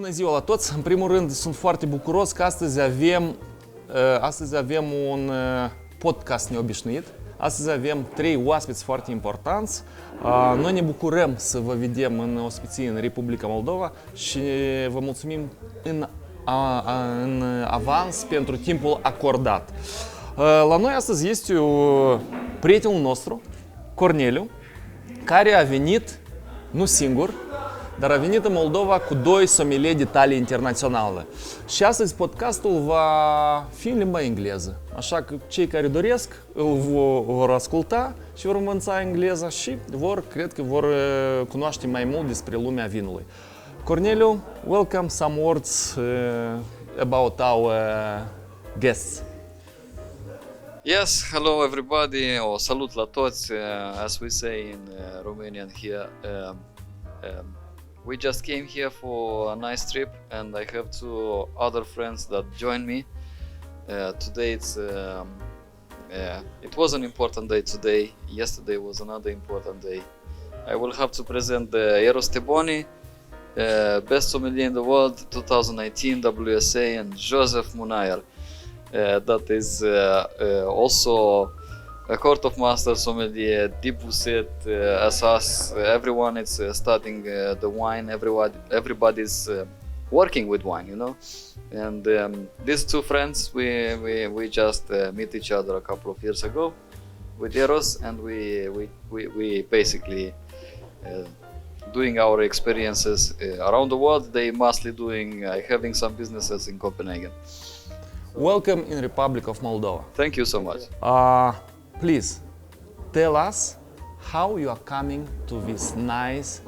Bună ziua la toți! În primul rând, sunt foarte bucuros că astăzi avem un podcast neobișnuit. Astăzi avem 3 oaspeți foarte importanți. Noi ne bucurăm să vă vedem în oaspeții în Republica Moldova și vă mulțumim în avans pentru timpul acordat. La noi astăzi este prietenul nostru, Corneliu, care a venit, nu singur, dar a venit în Moldova cu 2 sommelieri de talie internațională. Și astăzi podcastul va fi în limba engleză. Așa că cei care doresc îl vor asculta și vor învăța engleza și cred că vor cunoaște mai mult despre lumea vinului. Corneliu, welcome, some words about our guests. Yes, hello everybody, or salut la toți, as we say in Romanian here. We just came here for a nice trip and I have 2 other friends that join me. Today it was an important day today. Yesterday was another important day. I will have to present the Eros Teboni, Best Sommelier in the World 2019 WSET, and Mounayer. That is also a Court of Master Sommelier, WSET, as us. Everyone is studying the wine. Everybody's working with wine, you know. And these 2 friends, we just met each other a couple of years ago with Eros, and we basically doing our experiences around the world. They mostly having some businesses in Copenhagen. Welcome in Republic of Moldova. Thank you so much. Please tell us how you are coming to this nice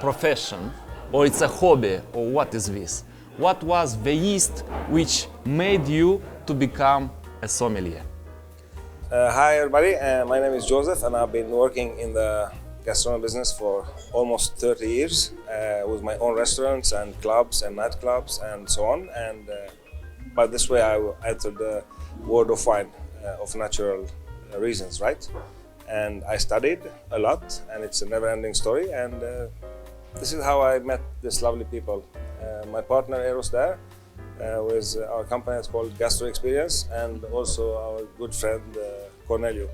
profession, or it's a hobby, or what is this? What was the yeast which made you to become a sommelier? Hi everybody, my name is Joseph and I've been working in the gastronomy business for almost 30 years with my own restaurants and clubs and nightclubs and so on. And by this way I entered the world of wine of natural reasons, right? And I studied a lot, and it's a never-ending story. And this is how I met these lovely people. My partner Eros there, with our company is called Gastro Experience, and also our good friend Corneliu,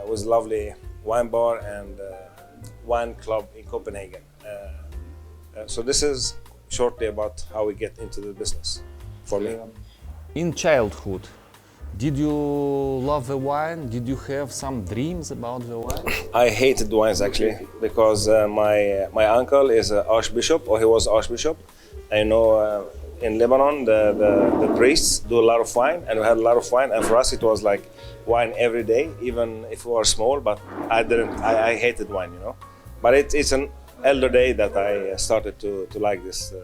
with a lovely wine bar and wine club in Copenhagen. So this is shortly about how we get into the business. For me, in childhood, did you love the wine? Did you have some dreams about the wine? I hated wines actually, because my uncle is an archbishop, or he was archbishop. I know in Lebanon the priests do a lot of wine, and we had a lot of wine, and for us it was like wine every day, even if we were small. But I hated wine, you know. But it's an elder day that I started to like this,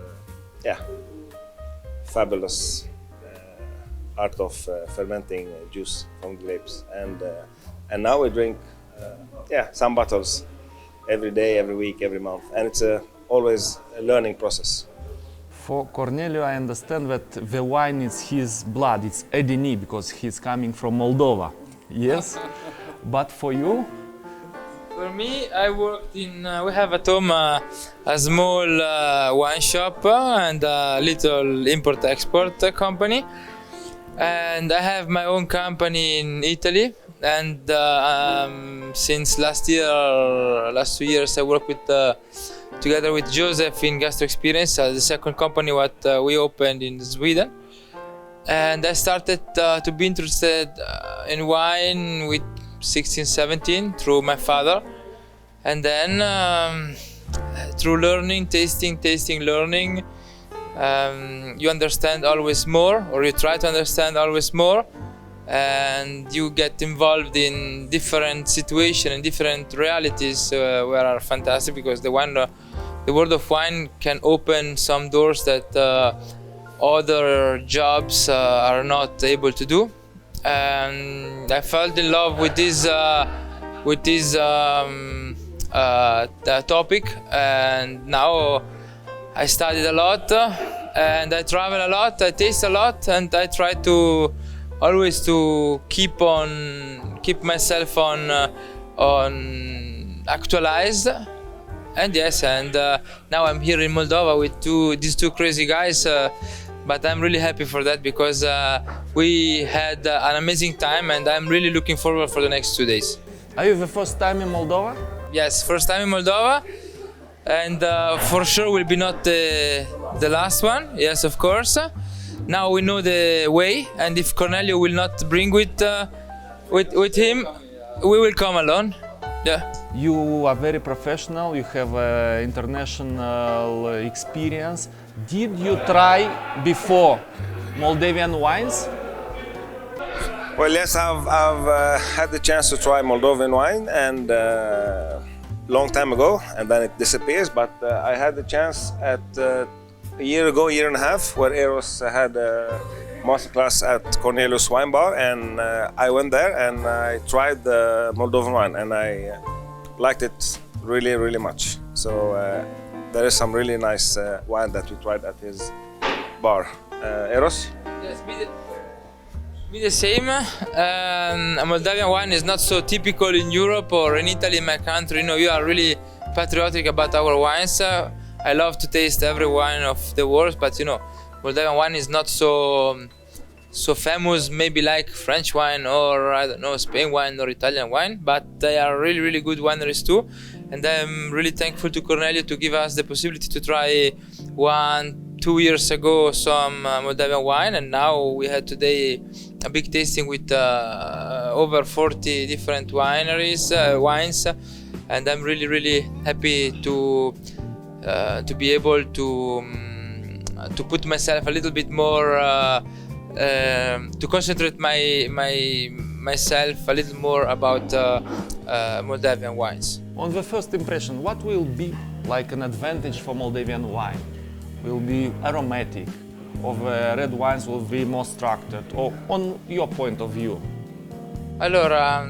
fabulous art of fermenting juice from grapes, and now we drink some bottles every day, every week, every month, and it's always a learning process. For Corneliu, I understand that the wine is his blood, it's Edini, because he's coming from Moldova. Yes? But for you? For me, I worked in, we have at home a small wine shop and a little import-export company. And I have my own company in Italy, and since last 2 years I work together with Joseph in Gastro Experience, the second company what we opened in Sweden. And I started to be interested in wine with 16, 17 through my father, and then through learning, tasting, learning. You understand always more, or you try to understand always more, and you get involved in different situations and different realities where are fantastic, because the world of wine can open some doors that other jobs are not able to do. And I fell in love with this topic, and now I studied a lot, and I travel a lot, I taste a lot, and I try to always to keep myself on actualized And yes, and now I'm here in Moldova with these two crazy guys. But I'm really happy for that because we had an amazing time, and I'm really looking forward for the next 2 days. Are you the first time in Moldova? Yes, first time in Moldova, and for sure will be not the last one. Yes, of course. Now we know the way, and if Corneliu will not bring with him, we will come alone. Yeah. You are very professional, you have international experience. Did you try before Moldavian wines? Well, yes, I've had the chance to try Moldovan wine and long time ago, and then it disappears. But I had the chance at a year and a half, where Eros had a masterclass at Corneliu's wine bar, and I went there and I tried the Moldovan wine, and I liked it really, really much. So there is some really nice wine that we tried at his bar. Eros? Yes, be the same. Moldavian wine is not so typical in Europe or in Italy, in my country. You know, we are really patriotic about our wines. I love to taste every wine of the world, but you know, Moldavian wine is not so famous, maybe like French wine or I don't know, Spain wine or Italian wine, but they are really, really good wineries too. And I'm really thankful to Corneliu to give us the possibility to try 1-2 years ago some Moldavian wine, and now we had today a big tasting with over 40 different wines, and I'm really, really happy to be able to put myself a little bit more, to concentrate myself a little more about Moldavian wines. On the first impression, what will be like an advantage for Moldavian wine? Will be aromatic, or the red wines will be more structured, or on your point of view? Allora,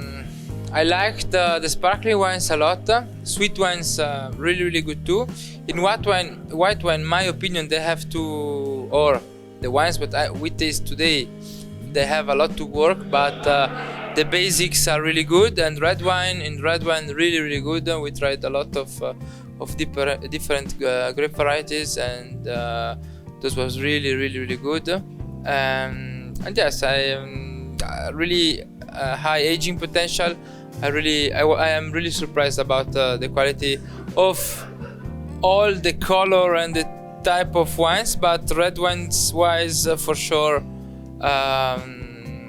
I liked the sparkling wines a lot. Sweet wines really, really good too. In white wine, my opinion, they have to, or the wines that we taste today, they have a lot to work, but the basics are really good. And red wine really, really good. We tried a lot of different grape varieties, and this was really, really, really good. And yes, I really high aging potential. I am really surprised about the quality of all the color and the type of wines, but red wines wise for sure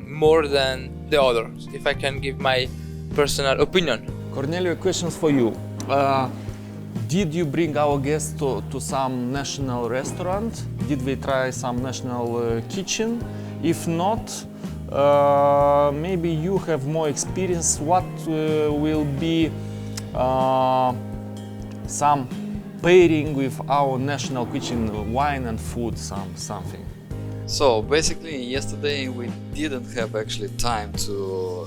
more than the others, if I can give my personal opinion. Corneliu, questions for you. Did you bring our guests to some national restaurant? Did we try some national kitchen? If not, maybe you have more experience. What will be some pairing with our national kitchen, wine and food, something? So basically, yesterday we didn't have actually time to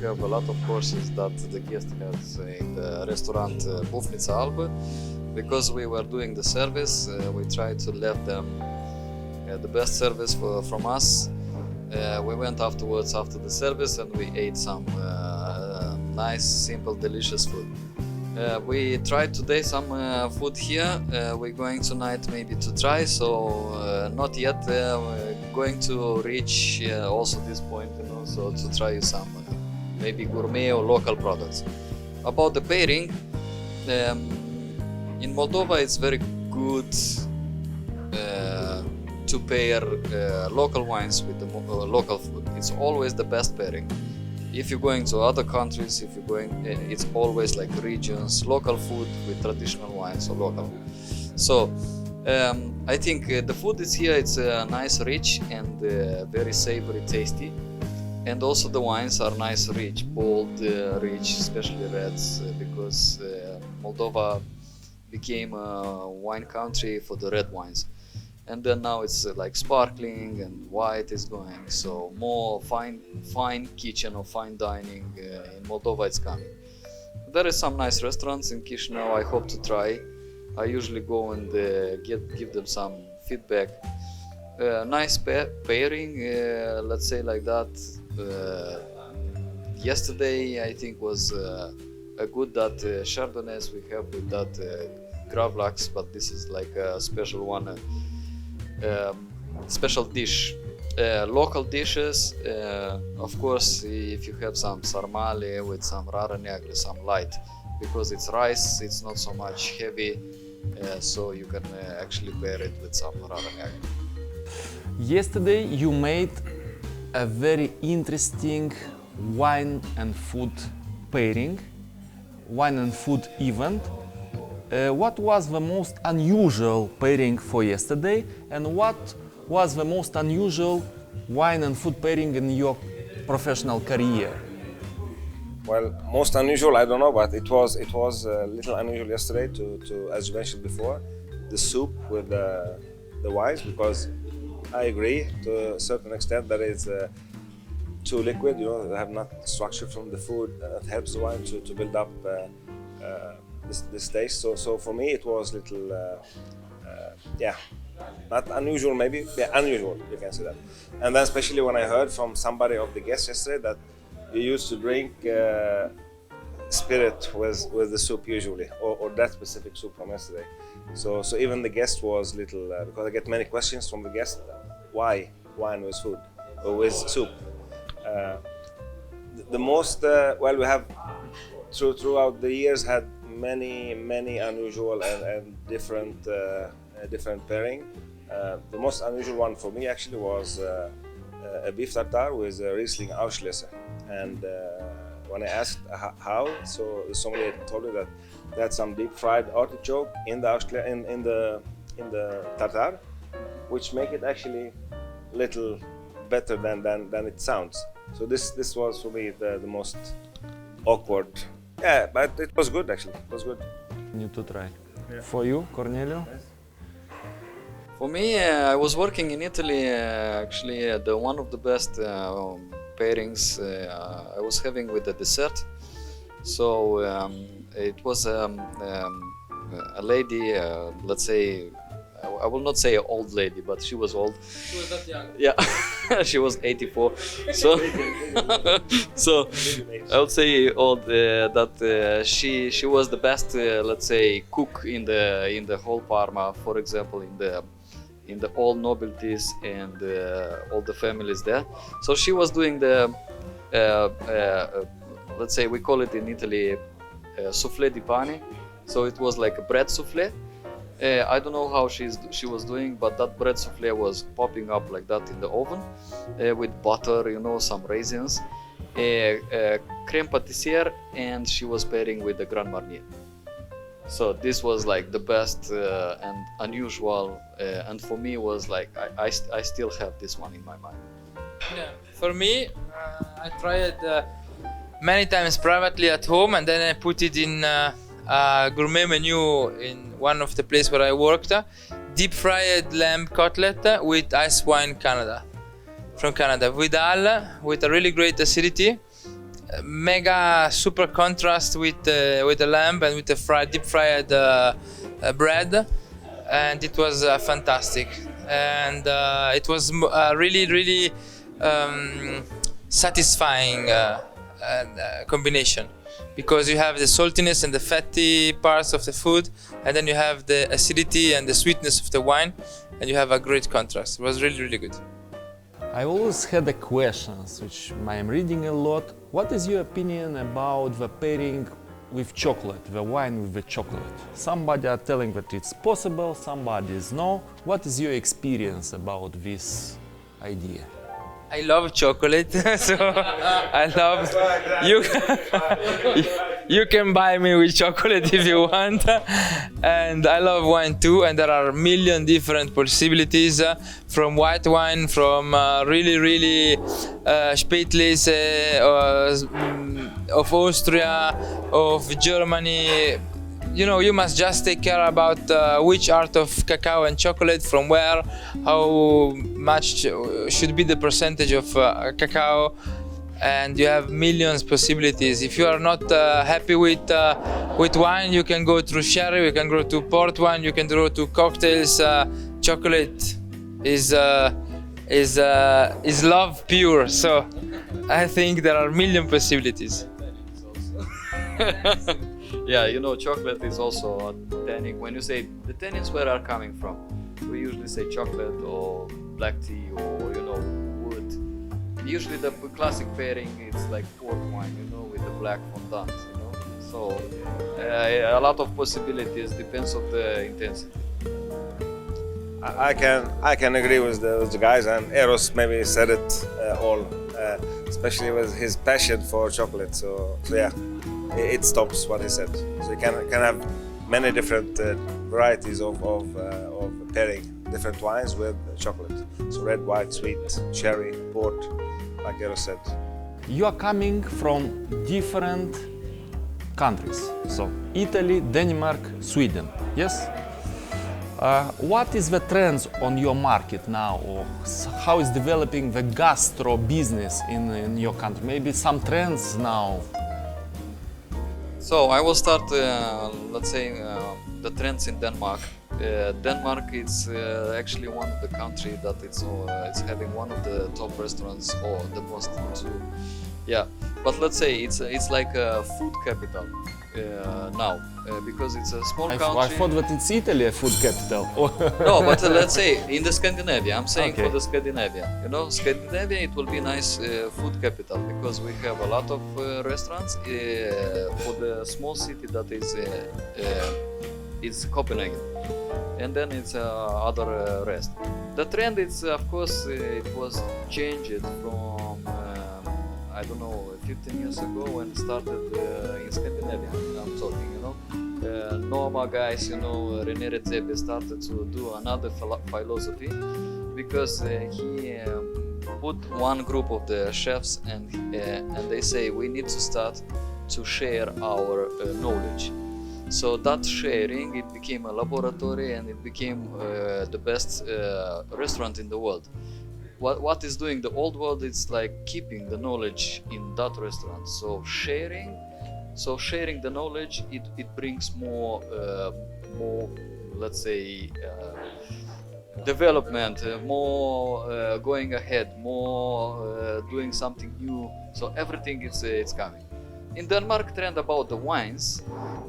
have a lot of courses that the guest has in the restaurant Bufnița Albă, because we were doing the service. We tried to let them the best service from us. We went afterwards after the service and we ate some nice, simple, delicious food. We tried today some food here. We're going tonight maybe to try, so not yet. We're going to reach also this point, you know, so to try some maybe gourmet or local products. About the pairing, in Moldova it's very good to pair local wines with the local food. It's always the best pairing. If you're going to other countries, if you're going, it's always like regions, local food with traditional wines or local. So I think the food is here. It's nice, rich, and very savory, tasty. And also the wines are nice, rich, bold, rich, especially reds, because Moldova became a wine country for the red wines. And then now it's like sparkling and white is going, so more fine kitchen or fine dining in Moldova it's coming. There is some nice restaurants in Chisinau I hope to try. I usually go and give them some feedback. Nice pairing, let's say like that. Yesterday I think was good that Chardonnays we have with that Gravlax, but this is like a special one, special dish. Local dishes, of course, if you have some sarmale with some rara neagră, some light, because it's rice, it's not so much heavy, so you can actually pair it with some rara neagră. Yesterday you made a very interesting wine and food pairing, wine and food event. What was the most unusual pairing for yesterday, and what was the most unusual wine and food pairing in your professional career? Well, most unusual, I don't know, but it was a little unusual yesterday to as you mentioned before, the soup with the wines, because I agree to a certain extent that it's too liquid, they have not structure from the food, and it helps the wine to build up this taste. So for me it was little, not unusual maybe, unusual, you can say that. And then especially when I heard from somebody of the guests yesterday that you used to drink spirit with the soup usually, or that specific soup from yesterday. So even the guest was little, because I get many questions from the guest, why wine with food or with soup? The most, we have throughout the years had many unusual and different pairing. The most unusual one for me actually was a beef tartare with Riesling Auslese. And when I asked how, so the sommelier told me that they had some deep fried artichoke in the tartare, which make it actually little better than it sounds. So this was for me the most awkward. Yeah, but it was good actually. It was good. Need to try. Yeah. For you, Corneliu? For me, I was working in Italy. Actually, one of the best pairings I was having with the dessert. So it was a lady, let's say, I will not say an old lady, but she was old. She was that young. Yeah, she was 84. So, so I would say old. That she was the best, let's say, cook in the whole Parma. For example, in the all nobilties and all the families there. So she was doing the, let's say, we call it in Italy, soufflé di pane. So it was like a bread soufflé. I don't know how she was doing, but that bread soufflé was popping up like that in the oven with butter, some raisins, crème pâtissière, and she was pairing with the Grand Marnier. So this was like the best and unusual, and for me was like I still have this one in my mind. Yeah, for me, I tried many times privately at home, and then I put it in a gourmet menu in one of the places where I worked. Deep fried lamb cutlet with ice wine from Canada, with a really great acidity. Mega super contrast with the lamb and with the deep fried bread, and it was fantastic. And it was really satisfying combination, because you have the saltiness and the fatty parts of the food, and then you have the acidity and the sweetness of the wine, and you have a great contrast. It was really good. I always had a question, which I am reading a lot. What is your opinion about the pairing with chocolate, the wine with the chocolate? Somebody are telling that it's possible, somebody is no. What is your experience about this idea? I love chocolate, so I love you can buy me with chocolate if you want, and I love wine too. And there are a million different possibilities, from white wine, from really Spätlese of Austria, of Germany. You must just take care about which art of cacao and chocolate, from where, how much should be the percentage of cacao, and you have millions possibilities. If you are not happy with wine, you can go through sherry, you can go to port wine, you can go to cocktails. Chocolate is love pure. So I think there are million possibilities. Yeah, you know, chocolate is also a tannin. When you say the tannins, where are coming from? We usually say chocolate or black tea or, you know, wood. Usually the classic pairing is like port wine, you know, with the black fondant, you know. So a lot of possibilities, depends on the intensity. I can agree with the guys, and Eros maybe said it all, especially with his passion for chocolate. So yeah, it stops what he said. So you can have many different varieties of pairing different wines with chocolate. So red, white, sweet, cherry, port, like Eros said. You are coming from different countries. So Italy, Denmark, Sweden. Yes? What is the trends on your market now, or how is developing the gastro business in your country? Maybe some trends now. So I will start, let's say, the trends in Denmark. Denmark is actually one of the countries that it's having one of the top restaurants or the most too. Yeah, but let's say it's like a food capital now because it's a small country. I thought that it's Italy a food capital. No, but let's say in the Scandinavia. I'm saying Okay. for the Scandinavia. You know, Scandinavia it will be nice food capital because we have a lot of restaurants for the small city that is it's Copenhagen, and then it's other rest. The trend is of course it was changed from I don't know 15 years ago when it started in Scandinavia. I'm talking, you know. Noma guys, you know, Rece started to do another philosophy because he put one group of the chefs and they say we need to start to share our knowledge. So that sharing, it became a laboratory and it became the best restaurant in the world. What is doing the old world? It's like keeping the knowledge in that restaurant. So sharing the knowledge, it brings more, let's say, development, more going ahead, more doing something new. So everything it's coming. In Denmark, trend about the wines,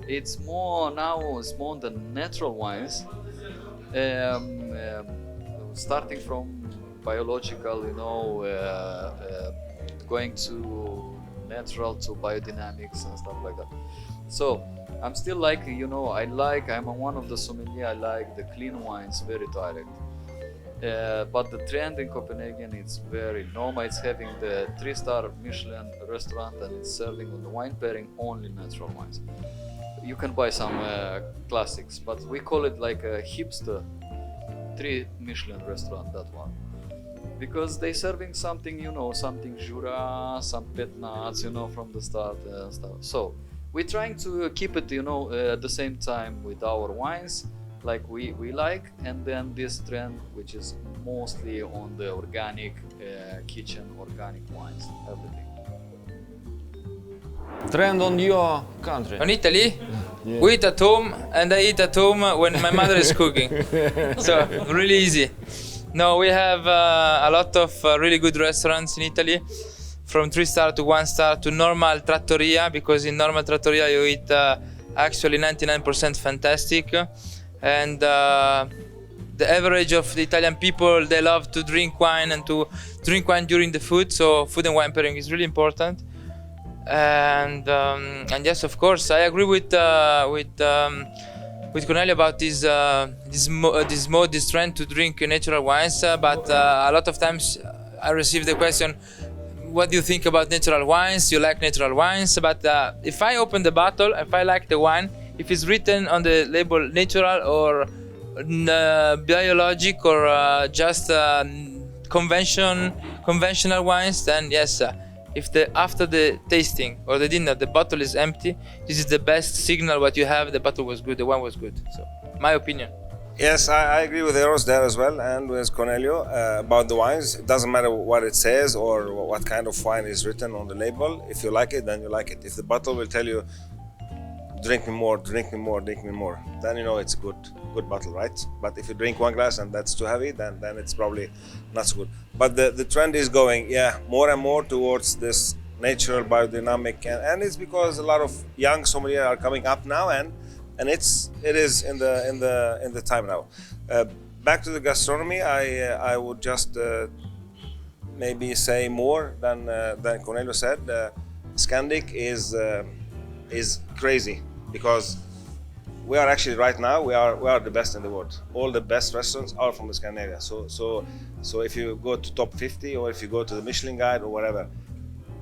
it's more the natural wines, starting from biological, you know, going to natural to biodynamics and stuff like that. So I'm still like, you know, I'm one of the sommelier. I like the clean wines, very direct. But the trend in Copenhagen, it's very normal. It's having the 3-star Michelin restaurant and it's serving on the wine pairing only natural wines. You can buy some classics, but we call it like a hipster 3 Michelin restaurant, that one. Because they serving something, you know, something Jura, some pet nuts, you know, from the start and stuff. So we're trying to keep it, you know, at the same time with our wines, like we like, and then this trend, which is mostly on the organic kitchen, organic wines, everything. Trend on your country. On Italy, Yeah. we eat at home and I eat at home when my mother is cooking. So really easy. No, we have a lot of really good restaurants in Italy, from 3-star to 1-star to normal trattoria, because in normal trattoria you eat actually 99% fantastic. And the average of the Italian people, they love to drink wine and to drink wine during the food. So food and wine pairing is really important. And yes, of course, I agree with Corneliu about this trend to drink natural wines. But a lot of times I receive the question, what do you think about natural wines? You like natural wines? But if I open the bottle, if I like the wine, if it's written on the label natural or biologic or just conventional wines, then yes. If after the tasting or the dinner the bottle is empty, this is the best signal what you have. The bottle was good, the wine was good. So, my opinion. Yes, I agree with Eros there as well, and with Corneliu about the wines. It doesn't matter what it says or what kind of wine is written on the label. If you like it, then you like it. If the bottle will tell you, drink me more, drink me more, drink me more, then you know it's good bottle, right? But if you drink one glass and that's too heavy, then it's probably not so good. But the trend is going, more and more towards this natural, biodynamic, and it's because a lot of young sommeliers are coming up now, and it is in the time now. Back to the gastronomy, I would just maybe say more than Corneliu said. Scandic is crazy because we are actually right now we are the best in the world. All the best restaurants are from the Scandinavia. So if you go to top 50 or if you go to the Michelin Guide or whatever,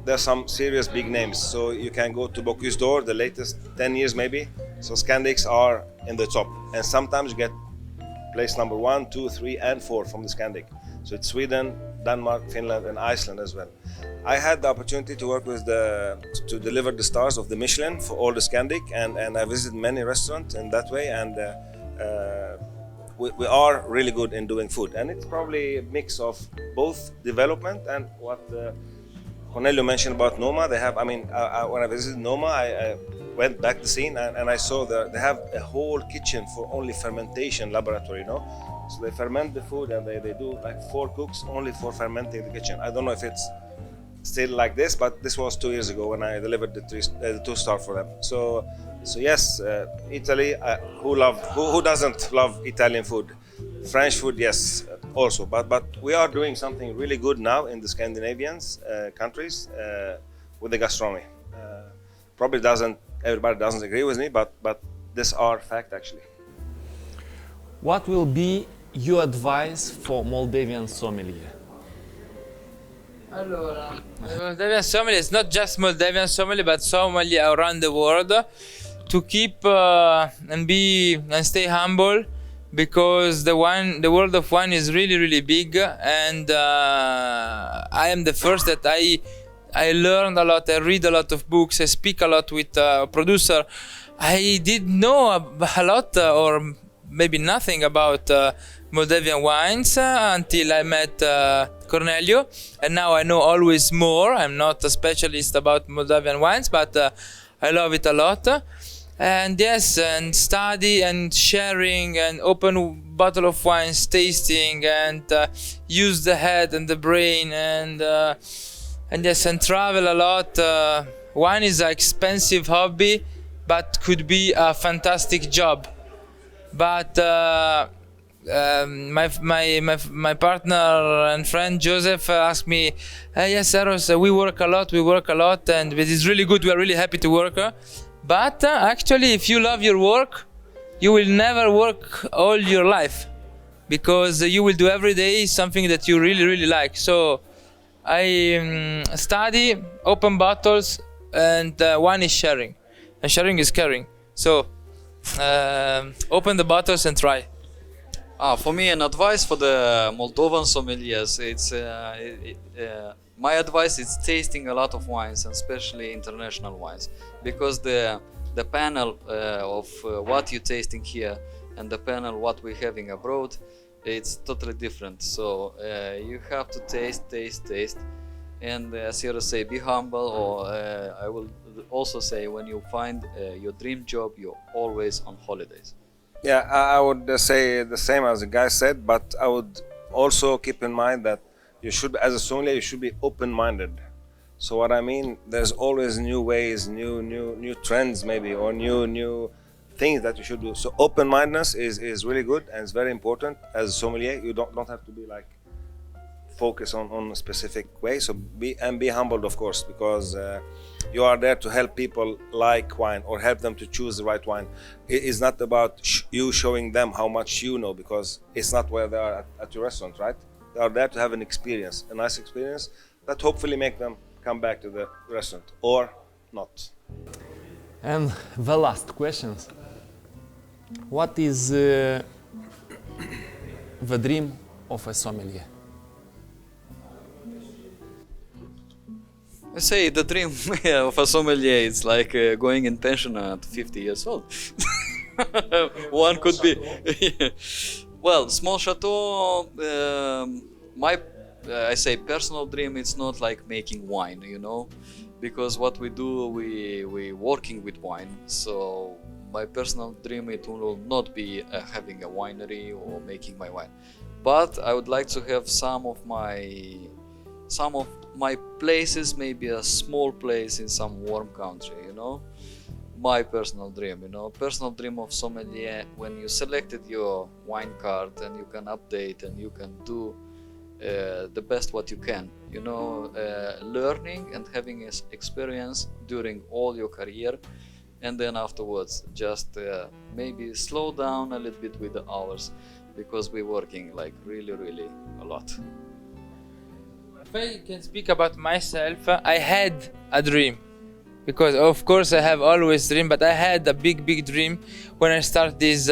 there's some serious big names. So you can go to Bocuse d'Or, the latest 10 years maybe. So Scandics are in the top, and sometimes you get place number 1, 2, 3, and 4 from the Scandic. So it's Sweden, Denmark, Finland, and Iceland as well. I had the opportunity to work with to deliver the stars of the Michelin for all the Scandic, and I visited many restaurants in that way, and we are really good in doing food. And it's probably a mix of both development and what Corneliu mentioned about Noma. They have, when I visited Noma, I went back the scene and I saw they have a whole kitchen for only fermentation laboratory, you know? So they ferment the food and they do like 4 cooks only for fermenting the kitchen. I don't know if it's still like this, but this was 2 years ago when I delivered the 2-star for them. So yes, Italy, who doesn't love Italian food? French food, yes, also. But we are doing something really good now in the Scandinavian countries with the gastronomy. Probably everybody doesn't agree with me, but these are fact actually. What will be your advice for Moldavian sommelier? Allora, Moldavian sommelier is not just Moldavian sommelier, but sommelier around the world to keep and stay humble, because the world of wine is really, really big, and I am the first that I learned a lot, I read a lot of books, I speak a lot with producer. I didn't know a lot or maybe nothing about Moldavian wines until I met Corneliu, and now I know always more. I'm not a specialist about Moldavian wines, but I love it a lot. And yes, and study and sharing and open bottle of wines, tasting, and use the head and the brain, and yes, and travel a lot. Wine is an expensive hobby, but could be a fantastic job. But my partner and friend Joseph asked me, yes, Eros, we work a lot, and it is really good. We are really happy to work. But actually, if you love your work, you will never work all your life, because you will do every day something that you really, really like. So I study, open bottles, and wine is sharing, and sharing is caring. So open the bottles and try. For me, an advice for the Moldovan sommeliers, it's my advice is tasting a lot of wines, and especially international wines, because the panel of what you're tasting here and the panel what we're having abroad, it's totally different. So you have to taste, and as you say, be humble. Or I will also say, when you find your dream job, you're always on holidays. Yeah, I would say the same as the guy said, but I would also keep in mind that you should, as a sommelier, you should be open-minded. So what I mean, there's always new ways, new trends maybe, or new things that you should do. So open-mindedness is really good, and it's very important. As a sommelier, you don't have to be like focus on a specific way. So be humbled, of course, because you are there to help people like wine or help them to choose the right wine. It is not about you showing them how much you know, because it's not where they are at your restaurant, right? They are there to have an experience, a nice experience that hopefully make them come back to the restaurant or not. And the last question: what is the dream of a sommelier? I say the dream of a sommelier is like going in pension at 50 years old. One could be. Well, small chateau. I say personal dream. It's not like making wine, you know, because what we do, we working with wine. So my personal dream, it will not be having a winery or making my wine, but I would like to have some of my some of my places may be a small place in some warm country, you know. My personal dream, you know, personal dream of sommelier, when you selected your wine card and you can update and you can do the best what you can, you know, learning and having experience during all your career, and then afterwards just maybe slow down a little bit with the hours, because we're working like really a lot. If I can speak about myself, I had a dream. Because of course I have always dream, but I had a big dream when I started this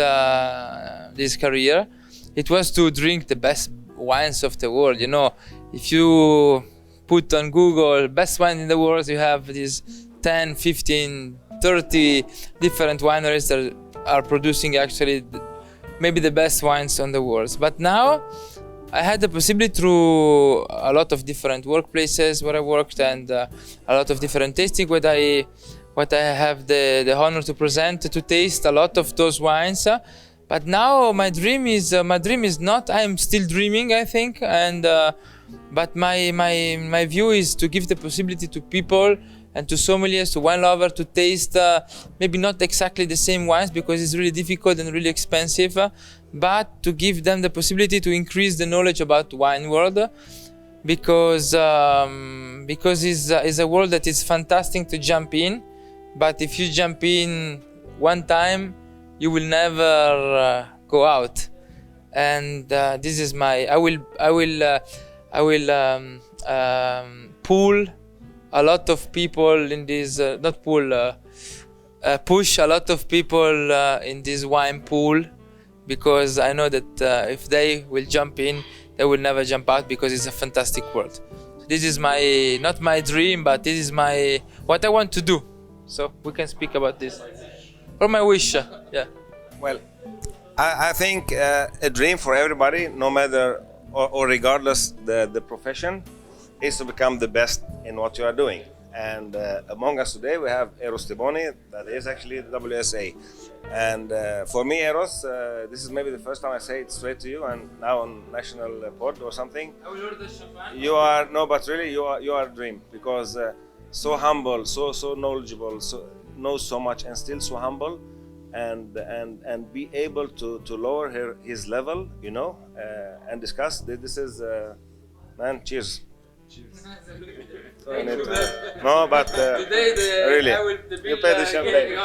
career. It was to drink the best wines of the world. You know, if you put on Google best wine in the world, you have these 10, 15, 30 different wineries that are producing actually maybe the best wines on the world. But now I had the possibility through a lot of different workplaces where I worked and a lot of different tasting what I have the honor to present, to taste a lot of those wines. But now my dream is not, I am still dreaming, I think, and but my view is to give the possibility to people and to sommeliers, to wine lovers, to taste maybe not exactly the same wines because it's really difficult and really expensive, but to give them the possibility to increase the knowledge about the wine world, because it's a world that is fantastic to jump in, but if you jump in one time, you will never go out. And this is my. I will pull a lot of people in this. Push a lot of people in this wine pool, because I know that if they will jump in, they will never jump out, because it's a fantastic world. This is my, not my dream, but this is my, what I want to do. So we can speak about this. Or my wish, yeah. Well, I think a dream for everybody, no matter or regardless the profession, is to become the best in what you are doing. And among us today we have Eros Teboni, that is actually the WSA. And for me, Eros, this is maybe the first time I say it straight to you, and now on national pod or something. I will order champagne. You are, no, but really you are a dream, because so humble, so knowledgeable, knows so much and still so humble, and be able to lower his level, you know, and discuss. This is man, cheers. No, but really, you pay the champagne.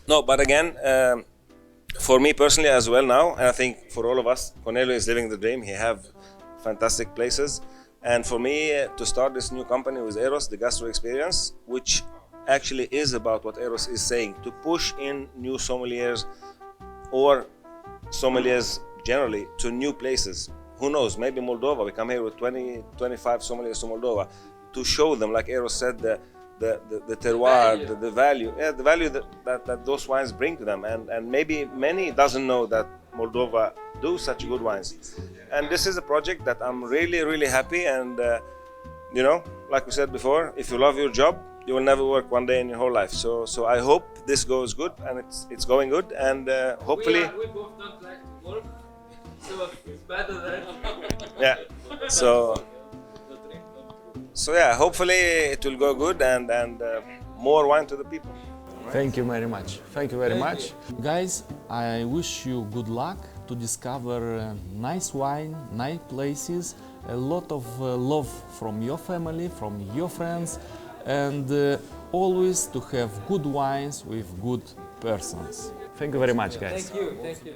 No, but again, for me personally as well now, and I think for all of us, Corneliu is living the dream. He have fantastic places, and for me to start this new company with Eros, the Gastro Experience, which actually is about what Eros is saying, to push in new sommeliers or sommeliers generally to new places. Who knows, maybe Moldova, we come here with 20, 25 sommeliers to Moldova, to show them, like Eros said, the terroir, the value, the value that those wines bring to them. And maybe many doesn't know that Moldova do such good wines. And this is a project that I'm really happy, and you know, like we said before, if you love your job, you will never work one day in your whole life. So I hope this goes good, and it's going good, and hopefully. We both don't like to work, so it's better than. Yeah. So yeah, hopefully it will go good, and more wine to the people. Thank you very much. Thank you very much. Guys, I wish you good luck to discover nice wine, nice places, a lot of love from your family, from your friends, and always to have good wines with good persons. Thank you very much, guys. Thank you.